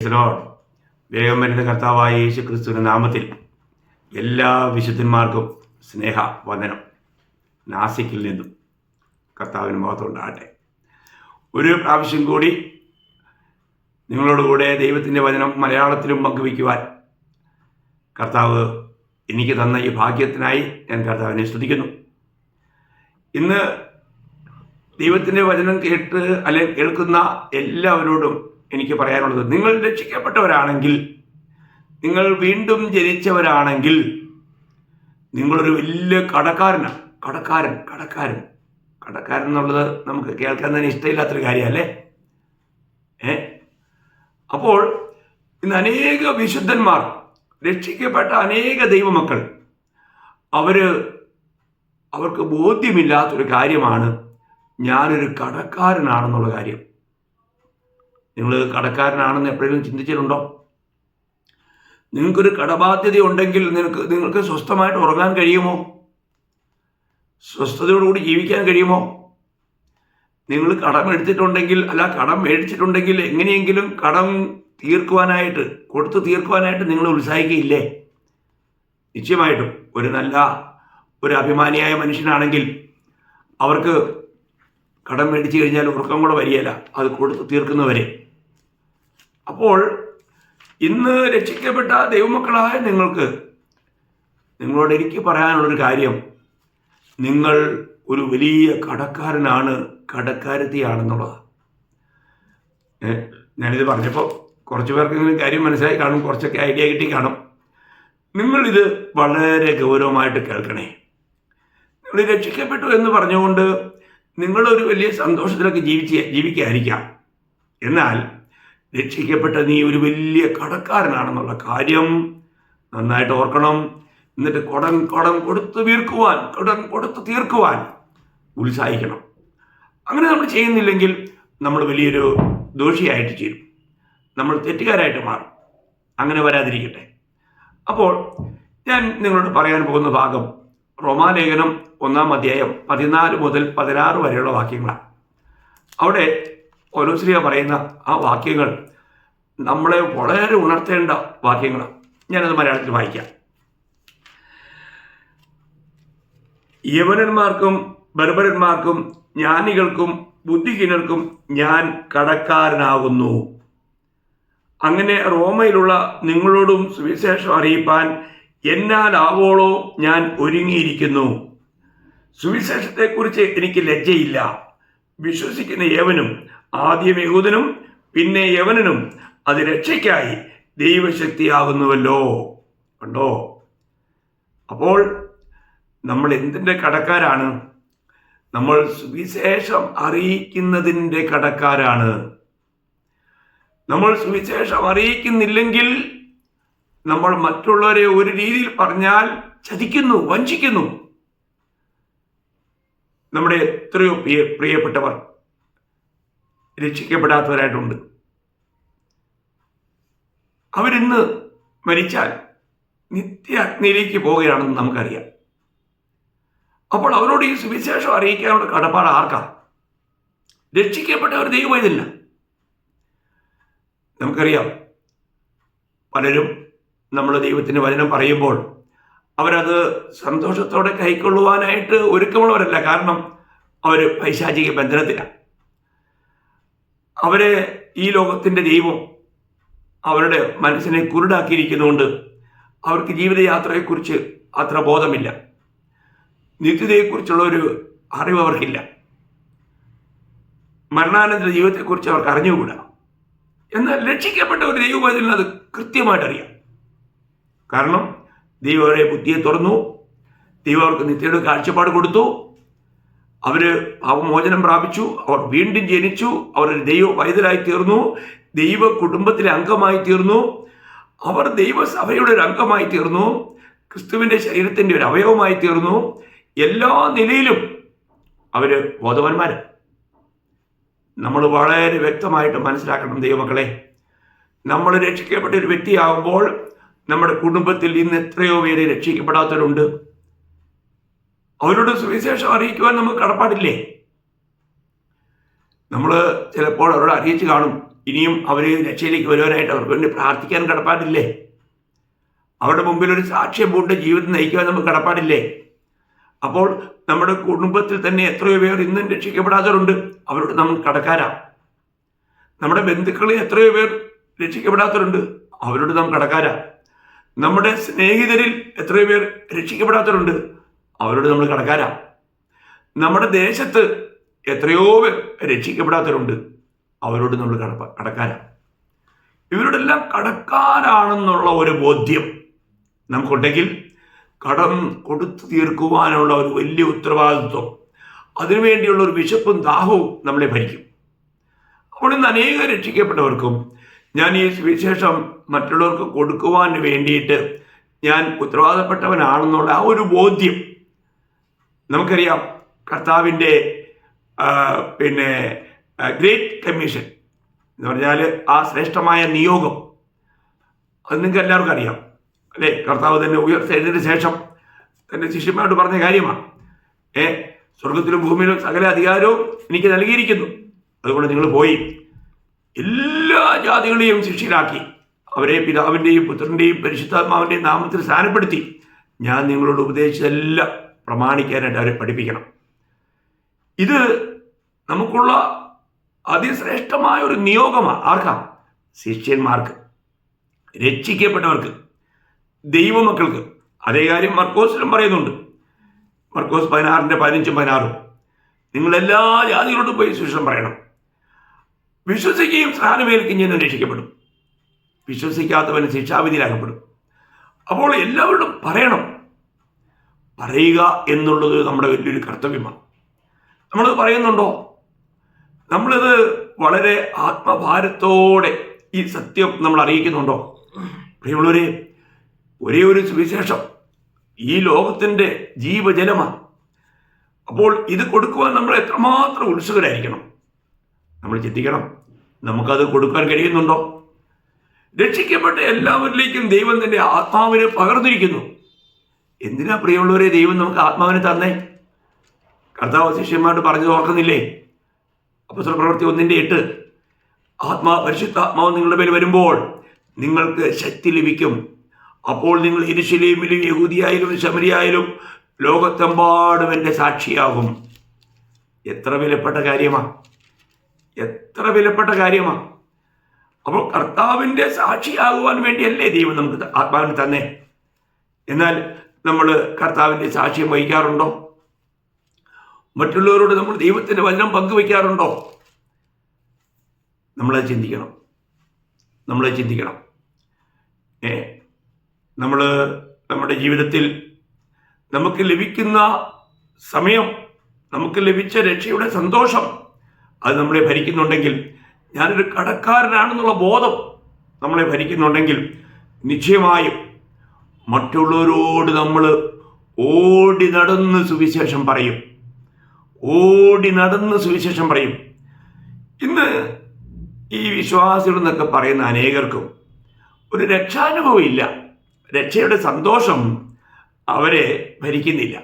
Lord. വേഗം വരുന്ന കർത്താവായ യേശു ക്രിസ്തുവിന്റെ നാമത്തിൽ എല്ലാ വിശുദ്ധന്മാർക്കും സ്നേഹ വന്ദനം. നാസിക്കിൽ നിന്നും കർത്താവിന് മഹത്വം ഉണ്ടാകട്ടെ. ഒരു പ്രാവശ്യം കൂടി നിങ്ങളോടുകൂടെ ദൈവത്തിൻ്റെ വചനം മലയാളത്തിലും പങ്കുവയ്ക്കുവാൻ കർത്താവ് എനിക്ക് തന്ന ഈ ഭാഗ്യത്തിനായി ഞാൻ കർത്താവിനെ സ്തുതിക്കുന്നു. ഇന്ന് ദൈവത്തിൻ്റെ വചനം കേട്ട് കേൾക്കുന്ന എല്ലാവരോടും എനിക്ക് പറയാനുള്ളത്, നിങ്ങൾ രക്ഷിക്കപ്പെട്ടവരാണെങ്കിൽ, നിങ്ങൾ വീണ്ടും ജനിച്ചവരാണെങ്കിൽ, നിങ്ങളൊരു വലിയ കടക്കാരനാണ്. കടക്കാരൻ എന്നുള്ളത് നമുക്ക് കേൾക്കാൻ തന്നെ ഇഷ്ടമില്ലാത്തൊരു കാര്യമല്ലേ? അപ്പോൾ ഇന്ന് അനേക വിശുദ്ധന്മാർ, രക്ഷിക്കപ്പെട്ട അനേക ദൈവമക്കൾ, അവർക്ക് ബോധ്യമില്ലാത്തൊരു കാര്യമാണ് ഞാനൊരു കടക്കാരനാണെന്നുള്ള കാര്യം. നിങ്ങൾ കടക്കാരനാണെന്ന് എപ്പോഴെങ്കിലും ചിന്തിച്ചിട്ടുണ്ടോ? നിങ്ങൾക്കൊരു കടബാധ്യത ഉണ്ടെങ്കിൽ നിങ്ങൾക്ക് സ്വസ്ഥമായിട്ട് ഉറങ്ങാൻ കഴിയുമോ? സ്വസ്ഥതയോടുകൂടി ജീവിക്കാൻ കഴിയുമോ? നിങ്ങൾ കടം എടുത്തിട്ടുണ്ടെങ്കിൽ, കടം മേടിച്ചിട്ടുണ്ടെങ്കിൽ എങ്ങനെയെങ്കിലും കടം കൊടുത്തു തീർക്കുവാനായിട്ട് നിങ്ങൾ ഉത്സാഹിക്കുകയില്ലേ? നിശ്ചയമായിട്ടും ഒരു അഭിമാനിയായ മനുഷ്യനാണെങ്കിൽ അവർക്ക് കടം മേടിച്ചു കഴിഞ്ഞാൽ ഉറക്കം കൂടെ വരികയില്ല, അത് കൊടുത്തു തീർക്കുന്നവരെ. അപ്പോൾ ഇന്ന് രക്ഷിക്കപ്പെട്ട ദൈവമക്കളായ നിങ്ങളോട് എനിക്ക് പറയാനുള്ളൊരു കാര്യം, നിങ്ങൾ ഒരു വലിയ കടക്കാരത്തിയാണെന്നുള്ളത്. ഞാനിത് പറഞ്ഞപ്പോൾ കുറച്ച് പേർക്കെങ്കിലും കാര്യം മനസ്സിലായി കാണും, കുറച്ചൊക്കെ ഐഡിയ കിട്ടി കാണും. നിങ്ങളിത് വളരെ ഗൗരവമായിട്ട് കേൾക്കണേ. നിങ്ങൾ രക്ഷിക്കപ്പെട്ടു എന്ന് പറഞ്ഞുകൊണ്ട് നിങ്ങളൊരു വലിയ സന്തോഷത്തിലൊക്കെ ജീവിക്കാതിരിക്കാം. എന്നാൽ രക്ഷിക്കപ്പെട്ട നീ ഒരു വലിയ കടക്കാരനാണെന്നുള്ള കാര്യം നന്നായിട്ട് ഓർക്കണം. എന്നിട്ട് കടം കൊടുത്തു തീർക്കുവാൻ ഉത്സാഹിക്കണം. അങ്ങനെ നമ്മൾ ചെയ്യുന്നില്ലെങ്കിൽ നമ്മൾ വലിയൊരു ദോഷിയായിട്ട് ചേരും, നമ്മൾ തെറ്റുകാരായിട്ട് മാറും. അങ്ങനെ വരാതിരിക്കട്ടെ. അപ്പോൾ ഞാൻ നിങ്ങളോട് പറയാൻ പോകുന്ന ഭാഗം റോമാലേഖനം 1-ാം അധ്യായം 14 മുതൽ 16 വരെയുള്ള വാക്യങ്ങളാണ്. അവിടെ പൗലോസ് പറയുന്ന ആ വാക്യങ്ങൾ നമ്മളെ വളരെ ഉണർത്തേണ്ട വാക്യങ്ങളാണ്. ഞാനത് മലയാളത്തിൽ വായിക്കാം. യവനന്മാർക്കും ബർബരന്മാർക്കും ജ്ഞാനികൾക്കും ബുദ്ധിഹീനർക്കും ഞാൻ കടക്കാരനാകുന്നു. അങ്ങനെ റോമയിലുള്ള നിങ്ങളോടും സുവിശേഷം അറിയിപ്പാൻ എന്നാൽ ആവോളോ ഞാൻ ഒരുങ്ങിയിരിക്കുന്നു. സുവിശേഷത്തെക്കുറിച്ച് എനിക്ക് ലജ്ജയില്ല. വിശ്വസിക്കുന്ന യവനും, ആദ്യം യഹൂദനും പിന്നെ യവനനും അത് രക്ഷയ്ക്കായി ദൈവശക്തിയാകുന്നുവല്ലോ. കണ്ടോ? അപ്പോൾ നമ്മൾ എന്തിൻ്റെ കടക്കാരാണ്? നമ്മൾ സുവിശേഷം അറിയിക്കുന്നതിൻ്റെ കടക്കാരാണ്. നമ്മൾ സുവിശേഷം അറിയിക്കുന്നില്ലെങ്കിൽ നമ്മൾ മറ്റുള്ളവരെ ഒരു രീതിയിൽ പറഞ്ഞാൽ ചതിക്കുന്നു, വഞ്ചിക്കുന്നു. നമ്മുടെ എത്രയോ പ്രിയപ്പെട്ടവർ രക്ഷിക്കപ്പെടാത്തവരായിട്ടുണ്ട്. അവരിന്ന് മരിച്ചാൽ നിത്യ അഗ്നിയിലേക്ക് പോവുകയാണെന്ന് നമുക്കറിയാം. അപ്പോൾ അവരോട് ഈ സുവിശേഷം അറിയിക്കാനുള്ള കടപ്പാട് ആർക്കാ? രക്ഷിക്കപ്പെട്ടവർ ദൈവമായതില്ല. നമുക്കറിയാം, പലരും നമ്മൾ ദൈവത്തിൻ്റെ വചനം പറയുമ്പോൾ അവരത് സന്തോഷത്തോടെ കൈക്കൊള്ളുവാനായിട്ട് ഒരുക്കമുള്ളവരല്ല. കാരണം അവർ പൈശാചിക ബന്ധനത്തിലാണ്. അവരെ ഈ ലോകത്തിൻ്റെ ദൈവം അവരുടെ മനസ്സിനെ കുരുടാക്കിയിരിക്കുന്നതുകൊണ്ട് അവർക്ക് ജീവിതയാത്രയെക്കുറിച്ച് അത്ര ബോധമില്ല. നിത്യതയെക്കുറിച്ചുള്ള ഒരു അറിവ് അവർക്കില്ല. മരണാനന്തര ജീവിതത്തെക്കുറിച്ച് അവർക്ക് അറിഞ്ഞുകൂടാ. എന്നാൽ രക്ഷിക്കപ്പെട്ട ഒരു ദൈവമായതിൽ അത് കൃത്യമായിട്ട് അറിയാം. കാരണം ദൈവം അവരെ ബുദ്ധിയെ തുറന്നു, ദൈവം അവർക്ക് നിത്യയുടെ കാഴ്ചപ്പാട് കൊടുത്തു, അവർ പാപമോചനം പ്രാപിച്ചു, അവർ വീണ്ടും ജനിച്ചു, അവർ ദൈവ പൈതലായി തീർന്നു, ദൈവ കുടുംബത്തിലെ അംഗമായി തീർന്നു, അവർ ദൈവസഭയുടെ ഒരു അംഗമായി തീർന്നു, ക്രിസ്തുവിൻ്റെ ശരീരത്തിൻ്റെ ഒരു അവയവമായി തീർന്നു. എല്ലാ നിലയിലും അവർ ബോധവാന്മാർ. നമ്മൾ വളരെ വ്യക്തമായിട്ട് മനസ്സിലാക്കണം ദൈവമക്കളെ, നമ്മൾ രക്ഷിക്കപ്പെട്ട ഒരു വ്യക്തിയാകുമ്പോൾ നമ്മുടെ കുടുംബത്തിൽ ഇന്ന് എത്രയോ പേര് രക്ഷിക്കപ്പെടാത്തവരുണ്ട്. അവരോട് സുവിശേഷം അറിയിക്കുവാൻ നമുക്ക് കടപ്പാടില്ലേ? നമ്മൾ ചിലപ്പോൾ അവരോട് അറിയിച്ച് കാണും, ഇനിയും അവർ രക്ഷയിലേക്ക് വരുവാനായിട്ട് അവർക്ക് വേണ്ടി പ്രാർത്ഥിക്കാൻ കടപ്പാടില്ലേ? അവരുടെ മുമ്പിൽ ഒരു സാക്ഷ്യം പൂണ്ട ജീവിതം നയിക്കുവാൻ നമുക്ക് കടപ്പാടില്ലേ? അപ്പോൾ നമ്മുടെ കുടുംബത്തിൽ തന്നെ എത്രയോ പേർ ഇന്നും രക്ഷിക്കപ്പെടാത്തവരുണ്ട്. അവരോട് നമ്മൾ കടക്കാരാ. നമ്മുടെ ബന്ധുക്കളിൽ എത്രയോ പേർ രക്ഷിക്കപ്പെടാത്തവരുണ്ട്. അവരോട് നാം കടക്കാരാ. നമ്മുടെ സ്നേഹിതരിൽ എത്രയോ പേർ രക്ഷിക്കപ്പെടാത്തവരുണ്ട്. അവരോട് നമ്മൾ കടക്കാരാ. നമ്മുടെ ദേശത്ത് എത്രയോ പേർ രക്ഷിക്കപ്പെടാത്തവരുണ്ട്. അവരോട് നമ്മൾ കടക്കാരാ. ഇവരോടെല്ലാം കടക്കാരാണെന്നുള്ള ഒരു ബോധ്യം നമുക്കുണ്ടെങ്കിൽ കടം കൊടുത്തു തീർക്കുവാനുള്ള ഒരു വലിയ ഉത്തരവാദിത്വം, അതിനുവേണ്ടിയുള്ള ഒരു വിശപ്പും ദാഹവും നമ്മളെ ഭരിക്കും. അപ്പോൾ ഇന്ന് അനേകം രക്ഷിക്കപ്പെട്ടവർക്കും ഞാൻ ഈ സുവിശേഷം മറ്റുള്ളവർക്ക് കൊടുക്കുവാൻ വേണ്ടിയിട്ട് ഞാൻ ഉത്തരവാദപ്പെട്ടവനാണെന്നുള്ള ആ ഒരു ബോധ്യം നമുക്കറിയാം. കർത്താവിൻ്റെ ഗ്രേറ്റ് കമ്മീഷൻ എന്ന് പറഞ്ഞാൽ ആ ശ്രേഷ്ഠമായ നിയോഗം, അത് നിങ്ങൾക്ക് എല്ലാവർക്കും അറിയാം അല്ലേ? കർത്താവ് തന്നെ ഉയർത്തെഴുന്നതിന് ശേഷം തൻ്റെ ശിഷ്യന്മാരോട് പറഞ്ഞ കാര്യമാണ്. സ്വർഗത്തിലും ഭൂമിയിലും സകല അധികാരവും എനിക്ക് നൽകിയിരിക്കുന്നു, അതുകൊണ്ട് നിങ്ങൾ പോയി എല്ലാ ജാതികളെയും ശിഷ്യരാക്കി അവരെ പിതാവിൻ്റെയും പുത്രൻ്റെയും പരിശുദ്ധാത്മാവിൻ്റെയും നാമത്തിൽ സ്ഥാനപ്പെടുത്തി ഞാൻ നിങ്ങളോട് ഉപദേശിച്ചെല്ലാം പ്രമാണിക്കാനായിട്ട് അവരെ പഠിപ്പിക്കണം. ഇത് നമുക്കുള്ള അതിശ്രേഷ്ഠമായ ഒരു നിയോഗമാണ്. ആർക്കാ? ശിഷ്യന്മാർക്ക്, രക്ഷിക്കപ്പെട്ടവർക്ക്, ദൈവമക്കൾക്ക്. അതേ കാര്യം മർക്കോസിലും പറയുന്നുണ്ട്. മർക്കോസ് 16:15-16 നിങ്ങളെല്ലാ ജാതികളോടും പോയി സുവിശേഷം പറയണം. വിശ്വസിക്കുകയും സ്നാനമേൽക്കുകയും ചെയ്യുന്നവൻ രക്ഷിക്കപ്പെടും, വിശ്വസിക്കാത്തവന് ശിക്ഷാവിധിയിലാകപ്പെടും. അപ്പോൾ എല്ലാവരോടും പറയണം. പറയുക എന്നുള്ളത് നമ്മുടെ വലിയൊരു കർത്തവ്യമാണ്. നമ്മളത് പറയുന്നുണ്ടോ? നമ്മളിത് വളരെ ആത്മഭാരത്തോടെ ഈ സത്യം നമ്മൾ അറിയിക്കുന്നുണ്ടോ? പ്രിയമുള്ളവരെ, ഒരേ ഒരു സുവിശേഷം ഈ ലോകത്തിൻ്റെ ജീവജലമാണ്. അപ്പോൾ ഇത് കൊടുക്കുവാൻ നമ്മൾ എത്രമാത്രം ഉത്സുകരായിരിക്കണം. നമ്മൾ ചിന്തിക്കണം, നമുക്കത് കൊടുക്കാൻ കഴിയുന്നുണ്ടോ? രക്ഷിക്കപ്പെട്ട എല്ലാവരിലേക്കും ദൈവം തൻ്റെ ആത്മാവിനെ പകർന്നിരിക്കുന്നു. എന്തിനാ പ്രിയമുള്ളവരെ ദൈവം നമുക്ക് ആത്മാവിനെ തന്നേ? കർത്താവ് ശിഷ്യന്മാരോട് പറഞ്ഞത് ഓർക്കുന്നില്ലേ? അപ്പോസ്തലപ്രവൃത്തി 1:8 പരിശുദ്ധാത്മാവ് നിങ്ങളുടെ മേൽ വരുമ്പോൾ നിങ്ങൾക്ക് ശക്തി ലഭിക്കും. അപ്പോൾ നിങ്ങൾ യെരൂശലേമിലും യഹൂദിയായാലും ശമരിയായാലും ലോകത്തെമ്പാടും എൻ്റെ സാക്ഷിയാകും. എത്ര വിലപ്പെട്ട കാര്യമാണ്! എത്ര വിലപ്പെട്ട കാര്യമാണ്! അപ്പോൾ കർത്താവിൻ്റെ സാക്ഷിയാകുവാൻ വേണ്ടിയല്ലേ ദൈവം നമുക്ക് ആത്മാവിനെ തന്നെ. എന്നാൽ നമ്മൾ കർത്താവിൻ്റെ സാക്ഷ്യം വഹിക്കാറുണ്ടോ? മറ്റുള്ളവരോട് നമ്മൾ ദൈവത്തിൻ്റെ വചനം പങ്കുവയ്ക്കാറുണ്ടോ? നമ്മളത് ചിന്തിക്കണം. നമ്മൾ നമ്മുടെ ജീവിതത്തിൽ നമുക്ക് ലഭിക്കുന്ന സമയം, നമുക്ക് ലഭിച്ച രക്ഷയുടെ സന്തോഷം, അത് നമ്മളെ ഭരിക്കുന്നുണ്ടെങ്കിൽ, ഞാനൊരു കടക്കാരനാണെന്നുള്ള ബോധം നമ്മളെ ഭരിക്കുന്നുണ്ടെങ്കിൽ, നിശ്ചയമായും മറ്റുള്ളവരോട് നമ്മൾ ഓടി നടന്ന് സുവിശേഷം പറയും. ഇന്ന് ഈ വിശ്വാസികൾ എന്നൊക്കെ പറയുന്ന അനേകർക്കും ഒരു രക്ഷാനുഭവം ഇല്ല. രക്ഷയുടെ സന്തോഷം അവരെ ഭരിക്കുന്നില്ല.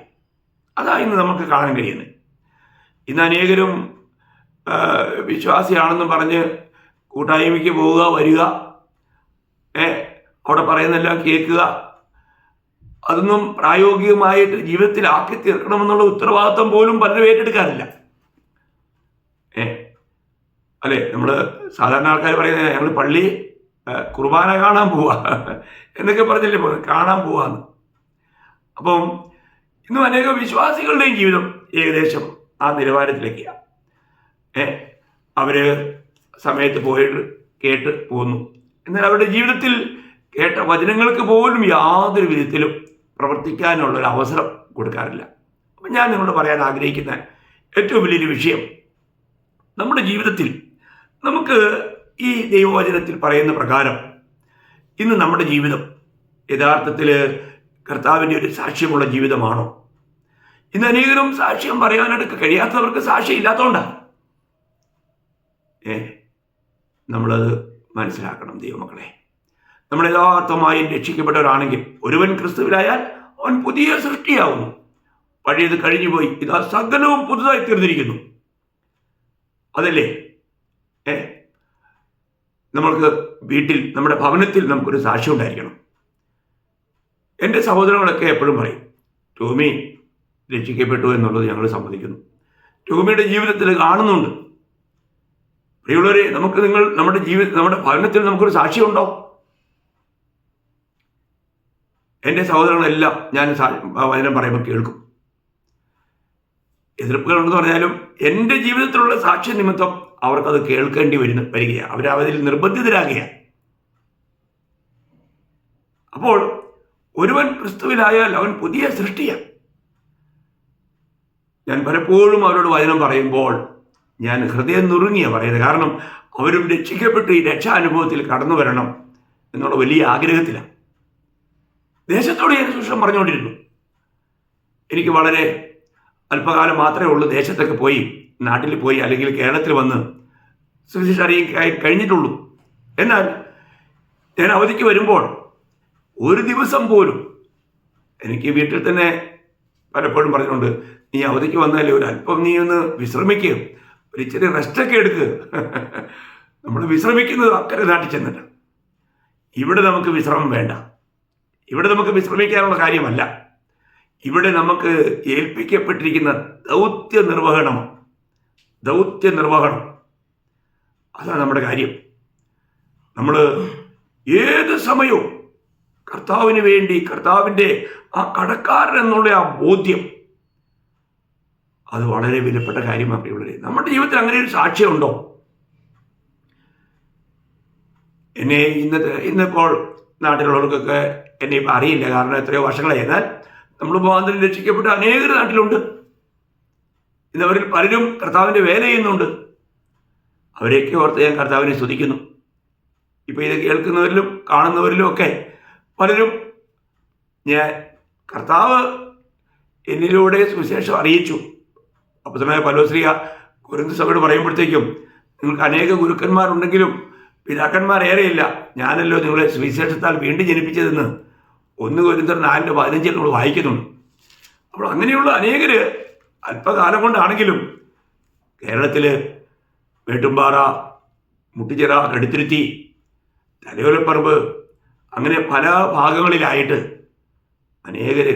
അതാ ഇന്ന് നമുക്ക് കാണാൻ കഴിയുന്നത്. ഇന്ന് അനേകരും വിശ്വാസിയാണെന്ന് പറഞ്ഞ് കൂട്ടായ്മയ്ക്ക് പോവുക, വരിക, അവിടെ പറയുന്നതെല്ലാം കേൾക്കുക, അതൊന്നും പ്രായോഗികമായിട്ട് ജീവിതത്തിലാക്കി തീർക്കണമെന്നുള്ള ഉത്തരവാദിത്വം പോലും പലരും ഏറ്റെടുക്കാറില്ല. അല്ലേ? നമ്മൾ സാധാരണ ആൾക്കാർ പറയുന്നത് ഞങ്ങൾ പള്ളി കുർബാന കാണാൻ പോവാ എന്നൊക്കെ പറഞ്ഞല്ലേ പോകുന്നത്, കാണാൻ പോവാന്ന്. അപ്പം ഇന്നും അനേകം വിശ്വാസികളുടെയും ജീവിതം ഏകദേശം ആ നിലവാരത്തിലേക്കാണ്. അവർ സമയത്ത് പോയിട്ട് കേട്ട് പോന്നു. എന്നാൽ അവരുടെ ജീവിതത്തിൽ കേട്ട വചനങ്ങൾക്ക് പോലും യാതൊരു വിധത്തിലും പ്രവർത്തിക്കാനുള്ളൊരു അവസരം കൊടുക്കാറില്ല. അപ്പം ഞാൻ നിങ്ങളോട് പറയാൻ ആഗ്രഹിക്കുന്ന ഏറ്റവും വലിയൊരു വിഷയം, നമ്മുടെ ജീവിതത്തിൽ നമുക്ക് ഈ ദൈവവചനത്തിൽ പറയുന്ന പ്രകാരം ഇന്ന് നമ്മുടെ ജീവിതം യഥാർത്ഥത്തിൽ കർത്താവിൻ്റെ ഒരു സാക്ഷ്യമുള്ള ജീവിതമാണോ? ഇന്ന് അനേകരും സാക്ഷ്യം പറയാനായിട്ട് കഴിയാത്തവർക്ക് സാക്ഷ്യം ഇല്ലാത്തതുകൊണ്ടാണ്. നമ്മളത് മനസ്സിലാക്കണം ദൈവമക്കളെ. നമ്മൾ യഥാർത്ഥമായി രക്ഷിക്കപ്പെട്ടവരാണെങ്കിൽ, ഒരുവൻ ക്രിസ്തുവിലായാൽ അവൻ പുതിയ സൃഷ്ടിയാവുന്നു, പഴയത് കഴിഞ്ഞുപോയി, ഇതാ സകലവും പുതുതായി തീർന്നിരിക്കുന്നു. അതല്ലേ? നമ്മൾക്ക് വീട്ടിൽ, നമ്മുടെ ഭവനത്തിൽ നമുക്കൊരു സാക്ഷ്യം ഉണ്ടായിരിക്കണം. എൻ്റെ സഹോദരങ്ങളൊക്കെ എപ്പോഴും പറയും, ടോമി രക്ഷിക്കപ്പെട്ടു എന്നുള്ളത് ഞങ്ങൾ സമ്മതിക്കുന്നു. ടോമിയുടെ ജീവിതത്തിൽ കാണുന്നുണ്ട്. പ്രിയമുള്ളവരെ, നമ്മുടെ ഭവനത്തിൽ നമുക്കൊരു സാക്ഷ്യമുണ്ടോ? എൻ്റെ സഹോദരങ്ങളെല്ലാം ഞാൻ വചനം പറയുമ്പോൾ കേൾക്കും. എതിർപ്പുകളുണ്ടെന്ന് പറഞ്ഞാലും എൻ്റെ ജീവിതത്തിലുള്ള സാക്ഷ്യ നിമിത്തം അവർക്കത് കേൾക്കേണ്ടി വരികയാണ്. അവരതിൽ നിർബന്ധിതരാകുകയാണ്. അപ്പോൾ ഒരുവൻ ക്രിസ്തുവിലായാൽ അവൻ പുതിയ സൃഷ്ടിയാണ്. ഞാൻ പലപ്പോഴും അവരോട് വചനം പറയുമ്പോൾ ഞാൻ ഹൃദയം നുറുങ്ങിയാണ് പറയുന്നത്. കാരണം അവരും രക്ഷിക്കപ്പെട്ട് ഈ രക്ഷാനുഭവത്തിൽ കടന്നു വരണം എന്നുള്ള വലിയ ആഗ്രഹത്തിലാണ്. ദേശത്തോട് ഞാൻ സുവിശേഷം പറഞ്ഞുകൊണ്ടിരുന്നു. എനിക്ക് വളരെ അല്പകാലം മാത്രമേ ഉള്ളൂ ദേശത്തൊക്കെ പോയി, നാട്ടിൽ പോയി അല്ലെങ്കിൽ കേരളത്തിൽ വന്ന് സുവിശേഷം അറിയിക്കാൻ കഴിഞ്ഞിട്ടുള്ളൂ. എന്നാൽ ഞാൻ അവധിക്ക് വരുമ്പോൾ ഒരു ദിവസം പോലും എനിക്ക് വീട്ടിൽ തന്നെ പലപ്പോഴും പറഞ്ഞിട്ടുണ്ട്, നീ അവധിക്ക് വന്നാലേ ഒരു അല്പം നീ ഒന്ന് വിശ്രമിക്കുക, ഒരു ഇച്ചിരി റെസ്റ്റൊക്കെ എടുക്കുക. നമ്മൾ വിശ്രമിക്കുന്നത് അക്കരെ നാട്ടിൽ ചെന്നിട്ട്. ഇവിടെ നമുക്ക് വിശ്രമം വേണ്ട. ഇവിടെ നമുക്ക് വിശ്രമിക്കാനുള്ള കാര്യമല്ല. ഇവിടെ നമുക്ക് ഏൽപ്പിക്കപ്പെട്ടിരിക്കുന്ന ദൗത്യ നിർവഹണം, അതാണ് നമ്മുടെ കാര്യം. നമ്മൾ ഏത് സമയവും കർത്താവിന് വേണ്ടി, കർത്താവിൻ്റെ ആ കടക്കാരൻ എന്നുള്ള ആ ബോധ്യം, അത് വളരെ വിലപ്പെട്ട കാര്യമാണ് പ്രിയമുള്ളവരെ. നമ്മുടെ ജീവിതത്തിൽ അങ്ങനെ ഒരു സാക്ഷ്യമുണ്ടോ? എന്നെ ഇന്നിപ്പോൾ നാട്ടിലുള്ളവർക്കൊക്കെ എന്നെ ഇപ്പം അറിയില്ല, കാരണം എത്രയോ വർഷങ്ങളായി. എന്നാൽ നമ്മൾ മുഖാന്തരം രക്ഷിക്കപ്പെട്ട അനേകർ നാട്ടിലുണ്ട്. ഇന്നവരിൽ പലരും കർത്താവിൻ്റെ വേല ചെയ്യുന്നുണ്ട്. അവരെയൊക്കെ ഓർത്ത് ഞാൻ കർത്താവിനെ സ്തുതിക്കുന്നു. ഇപ്പോൾ ഇത് കേൾക്കുന്നവരിലും കാണുന്നവരിലും ഒക്കെ പലരും കർത്താവ് എന്നിലൂടെ സുവിശേഷം അറിയിച്ചു. അപ്പോസ്തലനായ പൗലോസ് കൊരിന്ത്യർ സഭയോട് പറയുമ്പോഴത്തേക്കും, നിങ്ങൾക്ക് അനേക ഗുരുക്കന്മാരുണ്ടെങ്കിലും പിതാക്കന്മാർ ഏറെയില്ല, ഞാനല്ലോ നിങ്ങളെ സുവിശേഷത്താൽ വീണ്ടും ജനിപ്പിച്ചതെന്ന് 1 കൊരിന്ത്യർ 4:15 നമ്മൾ വായിക്കുന്നുണ്ട്. അപ്പോൾ അങ്ങനെയുള്ള അനേകർ അല്പകാലം കൊണ്ടാണെങ്കിലും കേരളത്തിൽ വേട്ടുംപാറ, മുട്ടിച്ചിറ, കടുത്തുരുത്തി, തലയോലപ്പറമ്പ്, അങ്ങനെ പല ഭാഗങ്ങളിലായിട്ട് അനേകർ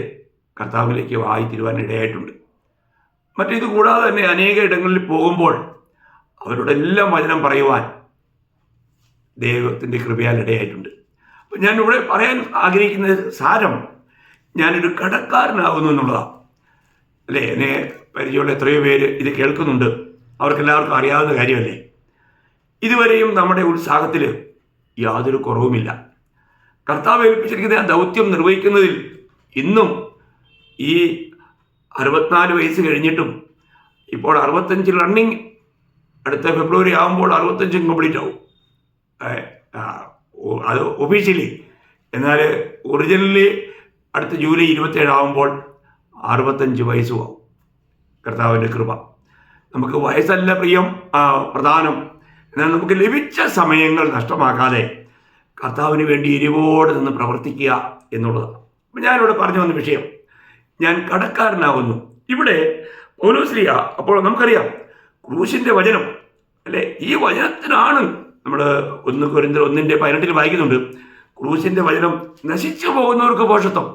കർത്താവിലേക്ക് വായിത്തിരുവാൻ ഇടയായിട്ടുണ്ട്. മറ്റേത് കൂടാതെ തന്നെ അനേക ഇടങ്ങളിൽ പോകുമ്പോൾ അവരോടെല്ലാം വചനം പറയുവാൻ ദൈവത്തിൻ്റെ കൃപയാൽ ഇടയായിട്ടുണ്ട്. അപ്പം ഞാനിവിടെ പറയാൻ ആഗ്രഹിക്കുന്ന സാരം, ഞാനൊരു കടക്കാരനാകുന്നു എന്നുള്ളതാണ്. അല്ലേ, എന്നെ പരിചയമുള്ള എത്രയോ പേര് ഇത് കേൾക്കുന്നുണ്ട്. അവർക്കെല്ലാവർക്കും അറിയാവുന്ന കാര്യമല്ലേ. ഇതുവരെയും നമ്മുടെ ഉത്സാഹത്തിൽ യാതൊരു കുറവുമില്ല. കർത്താവ് ഏൽപ്പിച്ചിരിക്കുന്ന ആ ദൗത്യം നിർവഹിക്കുന്നതിൽ ഇന്നും ഈ 64 വയസ്സ് കഴിഞ്ഞിട്ടും ഇപ്പോൾ 65 റണ്ണിങ്, അടുത്ത ഫെബ്രുവരി ആകുമ്പോൾ 65 കംപ്ലീറ്റ് ആവും. അത് ഒഫീഷ്യലി. എന്നാൽ ഒറിജിനലി അടുത്ത ജൂലൈ 27 ആകുമ്പോൾ 65 വയസ്സും ആവും. കർത്താവിൻ്റെ കൃപ. നമുക്ക് വയസ്സല്ല പ്രധാനം. എന്നാൽ നമുക്ക് ലഭിച്ച സമയങ്ങൾ നഷ്ടമാക്കാതെ കർത്താവിന് വേണ്ടി എരിവോടെ നിന്ന് പ്രവർത്തിക്കുക എന്നുള്ളതാണ്. അപ്പം ഞാനിവിടെ പറഞ്ഞു വന്ന വിഷയം, ഞാൻ കടക്കാരനാവുന്നു. ഇവിടെ പൗലോസ് അപ്പോൾ നമുക്കറിയാം ക്രൂശിൻ്റെ വചനം അല്ലേ, ഈ വചനത്തിനാണ് നമ്മൾ 1 കൊരിന്ത്യർ 1:18 വായിക്കുന്നുണ്ട്, ക്രൂശിൻ്റെ വചനം നശിച്ചു പോകുന്നവർക്ക് ഭോഷത്വം,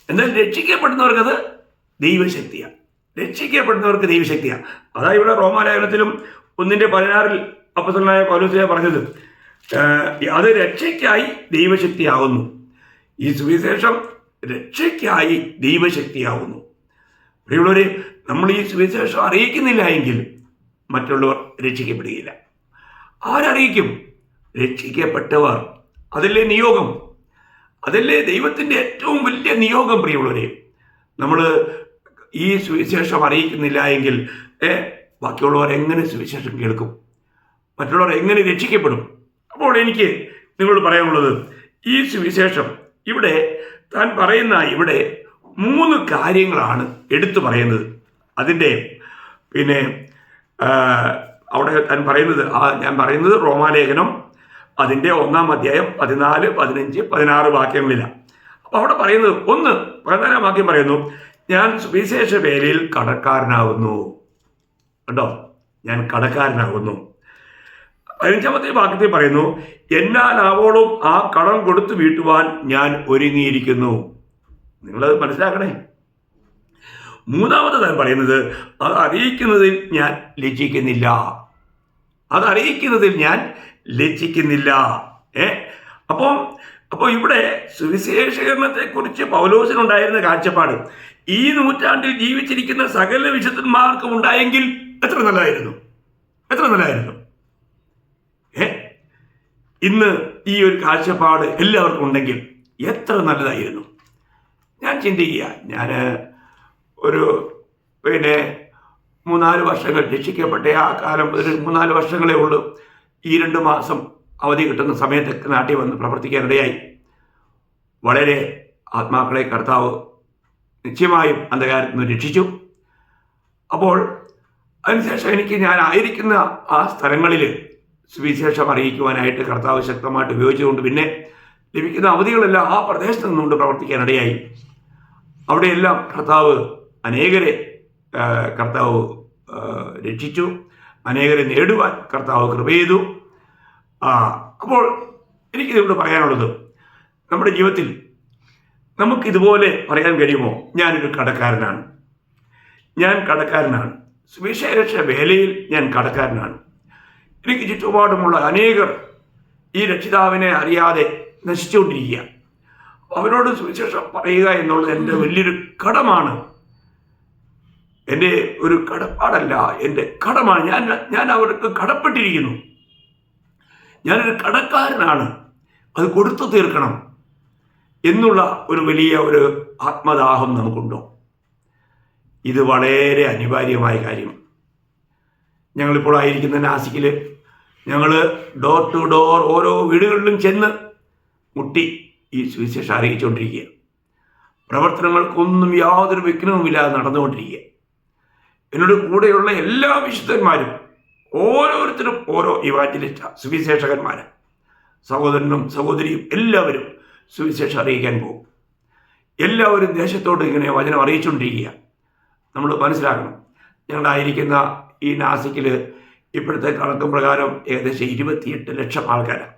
എന്നാൽ രക്ഷിക്കപ്പെടുന്നവർക്കത് ദൈവശക്തിയാണ്. രക്ഷിക്കപ്പെടുന്നവർക്ക് ദൈവശക്തിയാണ്. അതായത് ഇവിടെ റോമാലേഖനത്തിലും 1:16 അപ്പോസ്തലനായ പൗലോസ് പറഞ്ഞത്, അത് രക്ഷയ്ക്കായി ദൈവശക്തിയാവുന്നു. ഈ സുവിശേഷം രക്ഷയ്ക്കായി ദൈവശക്തിയാവുന്നു. പ്രിയമുള്ളവരെ, നമ്മൾ ഈ സുവിശേഷം അറിയിക്കുന്നില്ല എങ്കിൽ മറ്റുള്ളവർ രക്ഷിക്കപ്പെടുകയില്ല. ആരറിയിക്കും? രക്ഷിക്കപ്പെട്ടവർ. അതല്ലേ നിയോഗം, അതല്ലേ ദൈവത്തിൻ്റെ ഏറ്റവും വലിയ നിയോഗം. പ്രിയമുള്ളവരെ, നമ്മൾ ഈ സുവിശേഷം അറിയിക്കുന്നില്ല എങ്കിൽ ബാക്കിയുള്ളവർ എങ്ങനെ സുവിശേഷം കേൾക്കും? മറ്റുള്ളവർ എങ്ങനെ രക്ഷിക്കപ്പെടും? അപ്പോൾ എനിക്ക് നിങ്ങളോട് പറയാനുള്ളത്, ഈ സുവിശേഷം ഇവിടെ താൻ പറയുന്ന 3 കാര്യങ്ങളാണ് എടുത്തു പറയുന്നത്. അതിൻ്റെ അവിടെ താൻ പറയുന്നത്, ഞാൻ പറയുന്നത് റോമാലേഖനം അതിൻ്റെ 1-ാം അധ്യായം 14, 15, 16 വാക്യങ്ങളിലാണ്. അപ്പോൾ അവിടെ പറയുന്നത് 14-ാം വാക്യം പറയുന്നു, ഞാൻ സുവിശേഷ വേലയിൽ കടക്കാരനാകുന്നു. കണ്ടോ, ഞാൻ കടക്കാരനാകുന്നു. 15-ാമത്തെ വാക്യത്തിൽ പറയുന്നു, എന്നാൽ അവളും ആ കടം കൊടുത്തു വീട്ടുവാൻ ഞാൻ ഒരുങ്ങിയിരിക്കുന്നു. നിങ്ങളത് മനസ്സിലാക്കണേ. 3-ാമതാണ് പറയുന്നത്, അത് അറിയിക്കുന്നതിൽ ഞാൻ ലജ്ജിക്കുന്നില്ല. അതറിയിക്കുന്നതിൽ ഞാൻ ലജ്ജിക്കുന്നില്ല. അപ്പോൾ ഇവിടെ സുവിശേഷീകരണത്തെക്കുറിച്ച് പൗലോസിനുണ്ടായിരുന്ന കാഴ്ചപ്പാട് ഈ നൂറ്റാണ്ടിൽ ജീവിച്ചിരിക്കുന്ന സകല വിശുദ്ധന്മാർക്കും ഉണ്ടായെങ്കിൽ എത്ര നല്ലതായിരുന്നു. ഇന്ന് ഈ ഒരു കാഴ്ചപ്പാട് എല്ലാവർക്കും ഉണ്ടെങ്കിൽ എത്ര നല്ലതായിരുന്നു. ഞാൻ ചിന്തിക്കുക, ഞാൻ ഒരു 3-4 വർഷങ്ങൾ രക്ഷിക്കപ്പെട്ട ആ കാലം ഒരു 3-4 വർഷങ്ങളേ ഉള്ളൂ. ഈ 2 മാസം അവധി കിട്ടുന്ന സമയത്തൊക്കെ നാട്ടിൽ വന്ന് പ്രവർത്തിക്കാനിടയായി. വളരെ ആത്മാക്കളെ കർത്താവ് നിശ്ചയമായും അന്ധകാരത്തിൽ നിന്ന് രക്ഷിച്ചു. അപ്പോൾ അതിനുശേഷം ഞാൻ ആയിരിക്കുന്ന ആ സ്ഥലങ്ങളിൽ സുവിശേഷം അറിയിക്കുവാനായിട്ട് കർത്താവ് ശക്തമായിട്ട് ഉപയോഗിച്ചുകൊണ്ട് പിന്നെ ലഭിക്കുന്ന അവധികളെല്ലാം ആ പ്രദേശത്ത് നിന്നുകൊണ്ട് പ്രവർത്തിക്കാനിടയായി. അവിടെയെല്ലാം അനേകരെ കർത്താവ് രക്ഷിച്ചു, അനേകരെ നേടുവാൻ കർത്താവ് കൃപ ചെയ്തു. അപ്പോൾ എനിക്കിതിവിടെ പറയാനുള്ളത്, നമ്മുടെ ജീവിതത്തിൽ നമുക്കിതുപോലെ പറയാൻ കഴിയുമോ? ഞാനൊരു കടക്കാരനാണ്, സുവിശേഷ വേലയിൽ ഞാൻ കടക്കാരനാണ്. എനിക്ക് ചുറ്റുപാടുമുള്ള അനേകർ ഈ രക്ഷിതാവിനെ അറിയാതെ നശിച്ചുകൊണ്ടിരിക്കുക. അവരോട് സുവിശേഷം പറയുക എന്നുള്ളത് എൻ്റെ വലിയൊരു കടമാണ്, എൻ്റെ ഒരു കടപ്പാടല്ല, എൻ്റെ കടമാണ്. ഞാൻ അവർക്ക് കടപ്പെട്ടിരിക്കുന്നു. ഞാനൊരു കടക്കാരനാണ്, അത് കൊടുത്തു തീർക്കണം എന്നുള്ള ഒരു വലിയ ഒരു ആത്മദാഹം നമുക്കുണ്ടോ? ഇത് വളരെ അനിവാര്യമായ കാര്യം. ഞങ്ങളിപ്പോൾ ആയിരിക്കുന്ന നാസിക്കിൽ ഞങ്ങൾ ഡോർ ടു ഡോർ ഓരോ വീടുകളിലും ചെന്ന് മുട്ടി ഈ സുവിശേഷം അറിയിച്ചുകൊണ്ടിരിക്കുക. പ്രവർത്തനങ്ങൾക്കൊന്നും യാതൊരു വിഘ്നവുമില്ലാതെ നടന്നുകൊണ്ടിരിക്കുക. എന്നോട് കൂടെയുള്ള എല്ലാ വിശുദ്ധന്മാരും ഓരോരുത്തരും ഓരോ ഇവാഞ്ചലിസ്റ്റ് സുവിശേഷകന്മാർ, സഹോദരനും സഹോദരിയും എല്ലാവരും സുവിശേഷം അറിയിക്കാൻ പോകും. എല്ലാവരും ദേശത്തോട് ഇങ്ങനെ വചനം അറിയിച്ചുകൊണ്ടിരിക്കുക. നമ്മൾ മനസ്സിലാക്കണം, ഞങ്ങളായിരിക്കുന്ന ഈ നാസിക്കിൽ ഇപ്പോഴത്തെ കണക്കും പ്രകാരം ഏകദേശം 28 ലക്ഷം ആൾക്കാരാണ്.